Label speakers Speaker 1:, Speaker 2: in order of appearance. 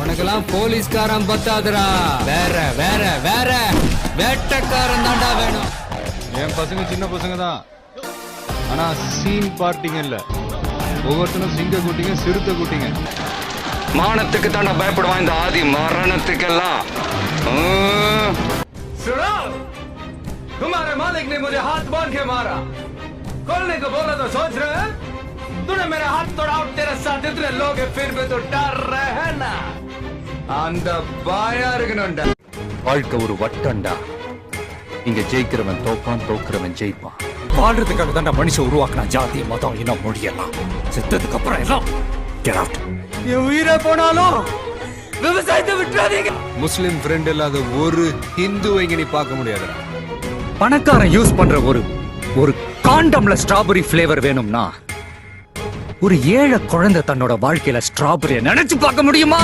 Speaker 1: உனக்கெல்லாம் போலீஸ்காரன் பத்தாதுடா. வேற வேற வேற வேட்டக்காரன் தாண்டா வேணும்.
Speaker 2: என் பசங்க சின்ன பசங்க தான், ஆனா சீன் பார்ட்டிங்க இல்ல. ஒவ்வொருத்தனும் சிங்க கூட்டிங்க, சிறுத்தை கூட்டிங்க.
Speaker 3: மானத்துக்கு தாண்டா பயப்படுவான் இந்த ஆதி மரணத்துக்கெல்லாம்.
Speaker 4: तुम्हारे मालिक ने मुझे हाथ बांध के मारा, खोलने को बोला तो सोच रहे हैं? तूने मेरा हाथ तोड़ा और तेरे साथ इतने लोग हैं, फिर भी तो डर रहे हैं ना? அந்த பாயா இருக்கணும்டா.
Speaker 3: வாழ்க்கை ஒரு வட்டம்டா. இங்க ஜெயிக்கிறவன் தோப்பான், தோக்குறவன் ஜெயிப்பான்.
Speaker 5: வாழ்றதுக்காக தாண்டா மனுஷன் உருவாக்குனா ஜாதி மதம் இனம் மொழியெல்லாம். செத்ததுக்கு அப்புறம் எல்லாம் get out.
Speaker 4: என் உயிரை போனாலும் விவசாயத்தை விட்டுறாதீங்க.
Speaker 2: முஸ்லிம் ஃப்ரெண்ட் இல்லாத ஒரு ஹிந்துவை இங்க நீ பார்க்க முடியாதுடா.
Speaker 5: பணக்காரன் யூஸ் பண்ற ஒரு காண்டம்ல ஸ்ட்ராபெரி ஃபிளேவர் வேணும்னா ஒரு ஏழை குழந்தை தன்னோட வாழ்க்கையில ஸ்ட்ராபெரியை நினைச்சு பார்க்க முடியுமா?